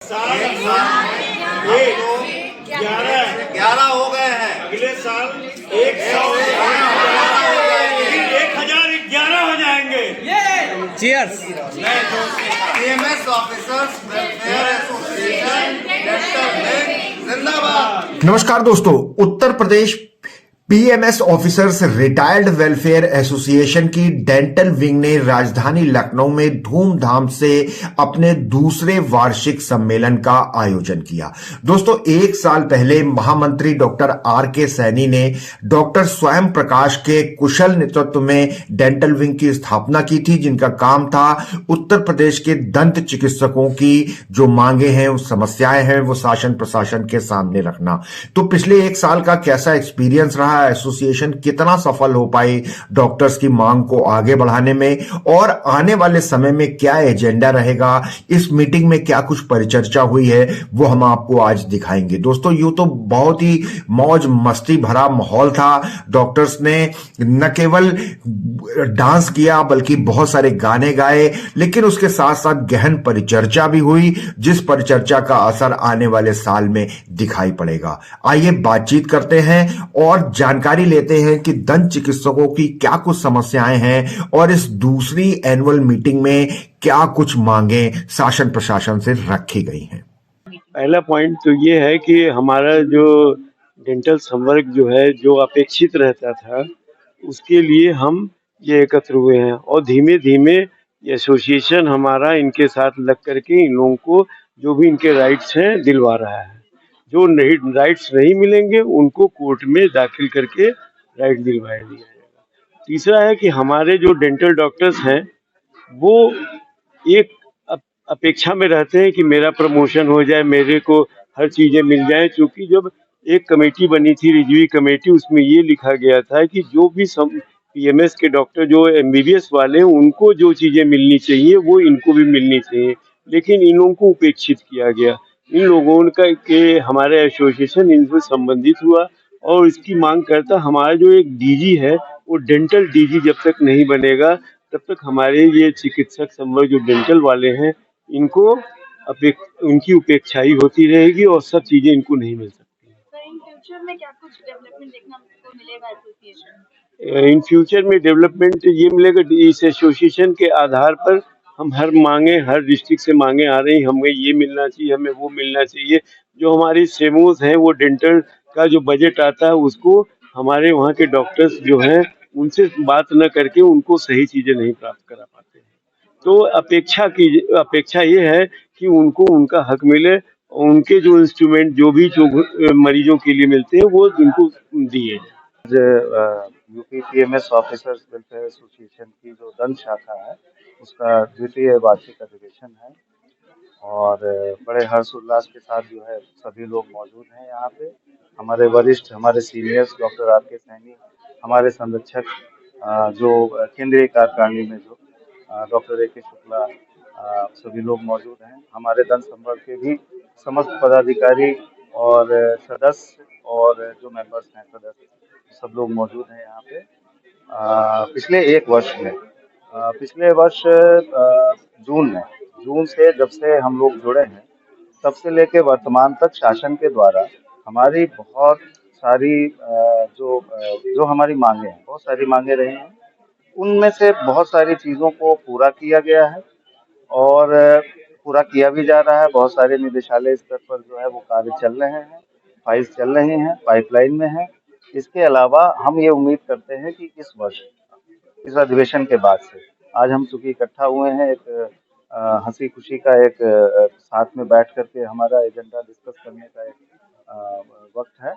साल एक 11 हो गए हैं। अगले साल 1011 हो जाएंगे। Cheers. PMS officers welfare association dental wing जिंदाबाद। नमस्कार दोस्तों, Uttar Pradesh PMS officers retired welfare association की डेंटल विंग ने राजधानी लखनऊ में धूमधाम से अपने दूसरे वार्षिक सम्मेलन का आयोजन किया। दोस्तों, एक साल पहले महामंत्री डॉक्टर आर के सैनी ने डॉक्टर स्वयं प्रकाश के कुशल नेतृत्व में डेंटल विंग की स्थापना की थी, जिनका काम था उत्तर प्रदेश के दंत चिकित्सकों की जो मांगे हैं, समस्याएं हैं, वो शासन प्रशासन के सामने रखना। तो पिछले एक साल का कैसा एक्सपीरियंस रहा, एसोसिएशन कितना सफल हो पाई डॉक्टर्स की मांग को आगे बढ़ाने में, और आने वाले समय में क्या एजेंडा रहेगा, इस मीटिंग में क्या कुछ परिचर्चा हुई है, वो हम आपको आज दिखाएंगे। दोस्तों, यूं तो बहुत ही मौज मस्ती भरा माहौल था। डॉक्टर्स ने न केवल डांस किया बल्कि बहुत सारे गाने गाए, लेकिन उसके साथ साथ गहन परिचर्चा भी हुई, जिस परिचर्चा का असर आने वाले साल में दिखाई पड़ेगा। आइए बातचीत करते हैं और जानकारी लेते हैं कि दंत चिकित्सकों की क्या कुछ समस्याएं हैं और इस दूसरी एनुअल मीटिंग में क्या कुछ मांगे शासन प्रशासन से रखी गई हैं। पहला पॉइंट तो ये है कि हमारा जो डेंटल संवर्ग जो है, जो अपेक्षित रहता था, उसके लिए हम ये एकत्र हुए हैं और धीमे धीमे ये एसोसिएशन हमारा इनके साथ लग करके इन लोगों को जो भी इनके राइट्स हैं दिलवा रहा है। जो नहीं राइट्स नहीं मिलेंगे उनको कोर्ट में दाखिल करके राइट दिलवाया दिया जाएगा। तीसरा है कि हमारे जो डेंटल डॉक्टर्स हैं वो एक अपेक्षा में रहते हैं कि मेरा प्रमोशन हो जाए, मेरे को हर चीज़ें मिल जाएं। क्योंकि जब एक कमेटी बनी थी, रिव्यू कमेटी, उसमें ये लिखा गया था कि जो भी पीएमएस के डॉक्टर जो एमबीबीएस वाले हैं उनको जो चीज़ें मिलनी चाहिए वो इनको भी मिलनी चाहिए, लेकिन इन लोगों को उपेक्षित किया गया। इन लोगों का के हमारे एसोसिएशन इनसे संबंधित हुआ और इसकी मांग करता, हमारा जो एक डीजी है वो डेंटल डीजी जब तक नहीं बनेगा तब तक हमारे ये चिकित्सक संवर्ग जो डेंटल वाले हैं इनको उनकी उपेक्षा ही होती रहेगी और सब चीजें इनको नहीं मिल सकती। इन फ्यूचर में क्या कुछ डेवलपमेंट देखना को मिलेगा एसोसिएशन? इन फ्यूचर में डेवलपमेंट ये मिलेगा, इस एसोसिएशन के आधार पर हम हर डिस्ट्रिक्ट से मांगे आ रही, हमें ये मिलना चाहिए, हमें वो मिलना चाहिए। जो हमारी सेमोस हैं वो डेंटल का जो बजट आता है उसको हमारे वहाँ के डॉक्टर्स जो हैं उनसे बात न करके उनको सही चीजें नहीं प्राप्त करा पाते हैं। तो अपेक्षा ये है कि उनको उनका हक मिले, उनके जो इंस्ट्रूमेंट जो भी जो मरीजों के लिए मिलते हैं वो उनको दिए जाए। UP PMS officers welfare association की जो दंत शाखा है उसका द्वितीय वार्षिक अधिवेशन है और बड़े हर्षोल्लास के साथ जो है सभी लोग मौजूद हैं यहाँ पे। हमारे वरिष्ठ, हमारे सीनियर्स डॉक्टर आर के सैनी, हमारे संरक्षक जो केंद्रीय कार्यकारिणी में जो डॉक्टर ए के शुक्ला, सभी लोग मौजूद हैं। हमारे दंत संवर्ग के भी समस्त पदाधिकारी और सदस्य और जो मेंबर्स हैं सदस्य सब लोग मौजूद हैं यहाँ पे। पिछले एक वर्ष में पिछले वर्ष जून से जब से हम लोग जुड़े हैं तब से लेके वर्तमान तक शासन के द्वारा हमारी बहुत सारी जो हमारी मांगे हैं, बहुत सारी मांगे रही हैं। उनमें से बहुत सारी चीज़ों को पूरा किया गया है और पूरा किया भी जा रहा है। बहुत सारे निदेशालय स्तर पर जो है वो कार्य चल रहे हैं, फाइल्स चल रही हैं, पाइपलाइन में है। इसके अलावा हम ये उम्मीद करते हैं कि इस वर्ष इस अधिवेशन के बाद से आज हम चूंकि इकट्ठा हुए हैं, एक हंसी खुशी का एक साथ में बैठ करके हमारा एजेंडा डिस्कस करने का एक वक्त है।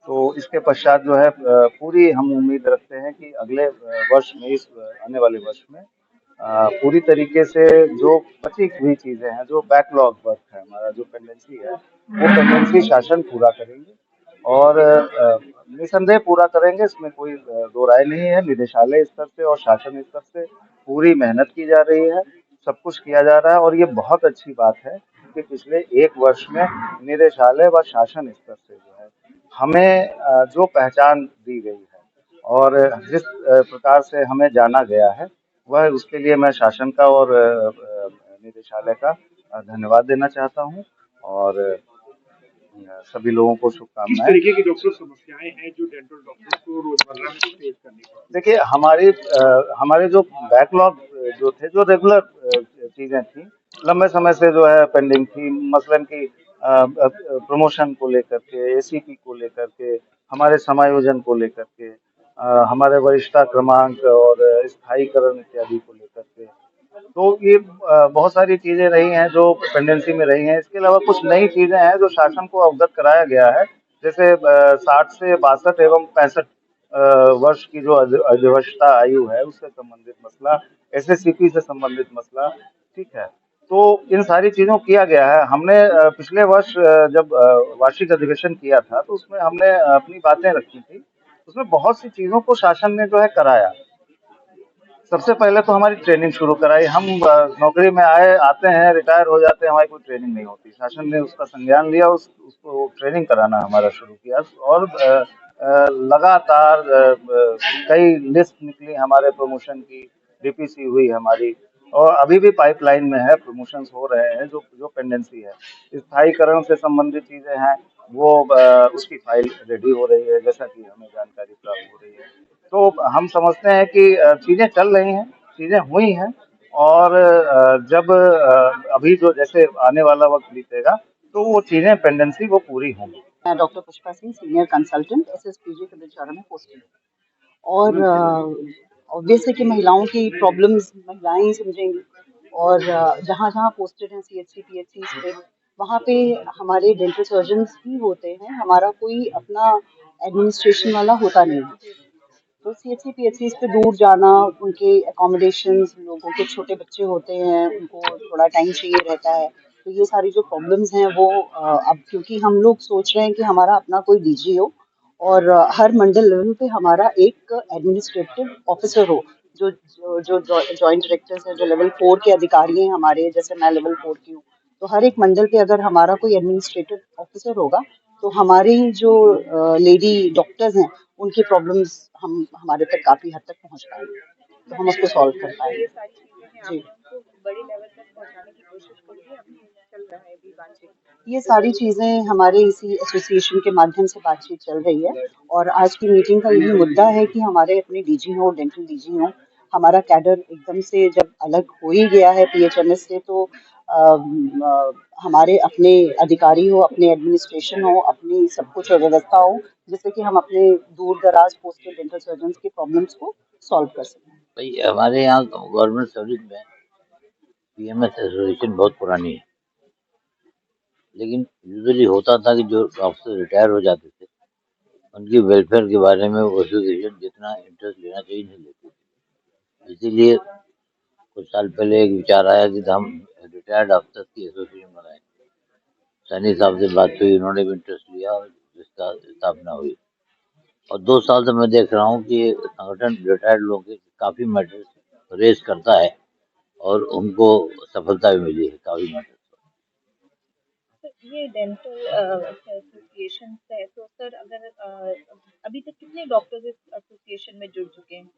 तो इसके पश्चात जो है पूरी हम उम्मीद रखते हैं कि अगले वर्ष में, इस आने वाले वर्ष में पूरी तरीके से जो बची हुई चीज़ें हैं, जो बैकलॉग वर्क है हमारा, जो पेंडेंसी है, वो पेंडेंसी शासन पूरा करेंगे और निसंदेह पूरा करेंगे, इसमें कोई दो राय नहीं है। निदेशालय स्तर से और शासन स्तर से पूरी मेहनत की जा रही है, सब कुछ किया जा रहा है और ये बहुत अच्छी बात है कि पिछले एक वर्ष में निदेशालय व शासन स्तर से जो है हमें जो पहचान दी गई है और जिस प्रकार से हमें जाना गया है, वह उसके लिए मैं शासन का और निदेशालय का धन्यवाद देना चाहता हूं। और सभी लोगों को किस शुभकामनाएं। तरीके की डॉक्टर समस्याएं हैं जो डेंटल डॉक्टर्स को रोजमर्रा में फेस करनी पड़ती है? देखिए, हमारे जो बैकलॉग जो थे, जो रेगुलर चीजें थी, लंबे समय से जो है पेंडिंग थी, मसलन की प्रमोशन को लेकर के, एसीपी को लेकर के, हमारे समायोजन को लेकर के, हमारे वरिष्ठता क्रमांक और स्थायीकरण इत्यादि को लेकर के, तो ये बहुत सारी चीजें रही हैं जो पेंडेंसी में रही हैं। इसके अलावा कुछ नई चीजें हैं जो शासन को अवगत कराया गया है, जैसे 60 से 62 एवं 65 वर्ष की जो अधिवक्ता आयु है, उससे संबंधित मसला, एसएससीपी से संबंधित मसला, ठीक है। तो इन सारी चीजों को किया गया है। हमने पिछले वर्ष जब वार्षिक अधिवेशन किया था, तो उसमें हमने अपनी बातें रखी थी। उसमें बहुत सी चीजों को शासन ने जो है कराया। सबसे पहले तो हमारी ट्रेनिंग शुरू कराई। हम नौकरी में आते हैं, रिटायर हो जाते हैं, हमारी कोई ट्रेनिंग नहीं होती। शासन ने उसका संज्ञान लिया, उसको ट्रेनिंग कराना हमारा शुरू किया, और लगातार कई लिस्ट निकली हमारे प्रमोशन की, डीपीसी हुई हमारी, और अभी भी पाइपलाइन में है, प्रमोशंस हो रहे हैं, जो जो पेंडेंसी है। स्थायीकरण से संबंधित चीजें हैं, वो उसकी फाइल रेडी हो रही है, जैसा कि हमें जानकारी प्राप्त हो रही है। तो हम समझते हैं कि चीजें चल रही हैं, चीजें हुई हैं, और जब अभी जो जैसे आने वाला वक्त बीतेगा, तो वो चीजें पेंडेंसी वो पूरी होंगी। मैं doctor Pushpa Singh, senior consultant, SSPG के बिचारा में पोस्टेड। और ऑब्वियस है कि महिलाओं की प्रॉब्लम्स महिलाएं ही समझेंगी, और जहाँ जहाँ पोस्टेड हैं सीएचसी पीएचसी पे, वहाँ पे हमारे डेंटल सर्जन्स ही होते हैं, हमारा कोई अपना एडमिनिस्ट्रेशन वाला होता नहीं है। तो सीएचसी पीएचसी पे दूर जाना, उनके अकोमोडेशंस, लोगों के छोटे बच्चे होते हैं, उनको थोड़ा टाइम चाहिए रहता है। तो ये सारी जो प्रॉब्लम्स हैं वो अब क्योंकि हम लोग सोच रहे हैं कि हमारा अपना कोई डीजी हो, और हर मंडल लेवल पे हमारा एक एडमिनिस्ट्रेटिव ऑफिसर हो, जो जो जॉइंट डायरेक्टर्स हैं, जो लेवल 4 के अधिकारी हैं हमारे, जैसे मैं लेवल 4 की हूँ। तो हर एक मंडल पे अगर हमारा कोई एडमिनिस्ट्रेटिव ऑफिसर होगा, तो हमारी जो लेडी डॉक्टर्स हैं, उनकी प्रॉब्लम्स हमारे तक काफी हद तक पहुंच पाएंगे, तो हम उसको सॉल्व कर पाएंगे। जी, बड़े लेवल तक पहुंचाने की कोशिश करिए, अभी चल रहा है अभी बातचीत। ये सारी चीजें हमारे इसी एसोसिएशन के माध्यम से बातचीत चल रही है, और आज की मीटिंग का यही मुद्दा है कि हमारे अपने डीजी हो, डेंटल डीजी हो, हमारा कैडर एकदम से जब अलग हो ही गया है पीएचएमएस से, तो हमारे अपने अधिकारी हो, अपने एडमिनिस्ट्रेशन हो, अपनी सब कुछ व्यवस्था हो, जिससे कि हम अपने दूर दराज पोस्टेड डेंटल सर्जन्स की प्रॉब्लम्स को सॉल्व कर सकें। भाई हमारे यहाँ गवर्नमेंट सर्विस में पीएमएस एसोसिएशन बहुत पुरानी है, लेकिन यूजुअली होता था कि जो डॉक्टर रिटायर हो जाते थे, उनकी वेलफेयर के बारे में वो एसोसिएशन जितना इंटरेस्ट लेना चाहिए नहीं लेती थी। इसीलिए कुछ साल पहले एक विचार आया कि हम रिटायर्ड अफसर की एसोसिएशन बनाएं। सैनी साहब से बात हुई, उन्होंने भी इंटरेस्ट लिया और जिसका स्थापना हुई। और 2 साल से मैं देख रहा हूँ कि ये संगठन रिटायर्ड लोगों के काफ़ी मैटर्स रेज करता है, और उनको सफलता भी मिली है काफ़ी मैटर्स। ये डेंटल एसोसिएशन है, तो सर अगर अभी तक कितने डॉक्टर्स इस एसोसिएशन में जुड़ चुके हैं?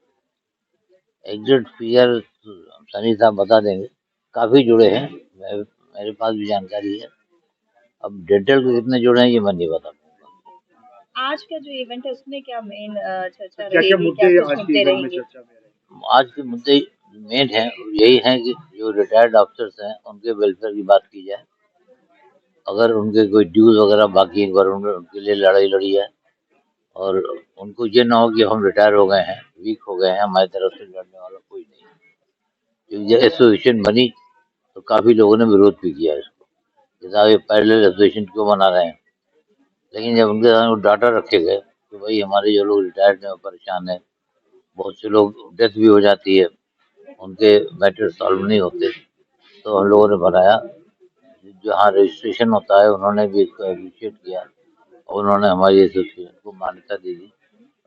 एग्जिट फिगर सनी साहब बता देंगे, काफ़ी जुड़े हैं, मेरे पास भी जानकारी है। अब डेंटल के कितने जुड़े हैं ये मैं नहीं बता पाऊंगा। आज का जो इवेंट है उसमें क्या मेन चर्चा क्या क्या रहेगी, मुद्दे क्या कुछ आज के मुद्दे इवेंट में रहेंगे? चर्चा में रहेंगे? आज के मुद्दे मेन हैं यही हैं कि जो रिटायर्ड अफसर्स हैं उनके वेलफेयर की बात की जाए। अगर उनके कोई ड्यूज वगैरह बाकी है गवर्नमेंट में, उनके लिए लड़ाई लड़ी है, और उनको ये ना हो कि हम रिटायर हो गए हैं, वीक हो गए हैं, हमारी तरफ से लड़ने वाला कोई नहीं है। क्योंकि जब एसोसिएशन बनी तो काफ़ी लोगों ने विरोध भी किया इसको, जैसा ये पैरेलल एसोसिएशन क्यों बना रहे हैं। लेकिन जब उनके सामने डाटा रखे गए कि भाई हमारे जो लोग रिटायर्ड हैं परेशान हैं, बहुत से लोग डेथ भी हो जाती है, उनके मैटर सॉल्व नहीं होते, तो हम लोगों ने बनाया। जहाँ रजिस्ट्रेशन होता है उन्होंने भी इसको अप्रिशिएट किया, और उन्होंने हमारी एसोसिएशन को मान्यता दे दी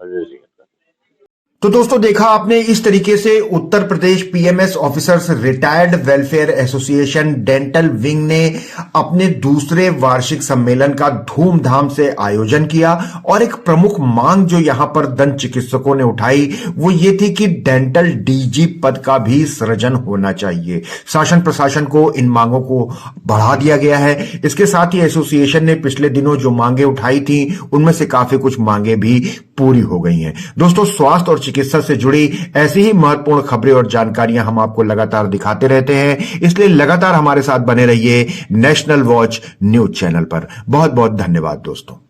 और रजिस्ट्रेशन कर दिया। तो दोस्तों देखा आपने, इस तरीके से Uttar Pradesh PMS officers retired welfare association dental wing ने अपने दूसरे वार्षिक सम्मेलन का धूमधाम से आयोजन किया और एक प्रमुख मांग जो यहां पर दंत चिकित्सकों ने उठाई वो ये थी कि डेंटल डीजी पद का भी सृजन होना चाहिए। शासन प्रशासन को इन मांगों को बढ़ा दिया गया है। इसके साथ ही एसोसिएशन ने पिछले दिनों जो मांगे उठाई थी उनमें से काफी कुछ मांगे भी पूरी हो गई हैं। दोस्तों स्वास्थ्य और चिकित्सा से जुड़ी ऐसी ही महत्वपूर्ण खबरें और जानकारियां हम आपको लगातार दिखाते रहते हैं, इसलिए लगातार हमारे साथ बने रहिए नेशनल वॉच न्यूज चैनल पर। बहुत बहुत धन्यवाद दोस्तों।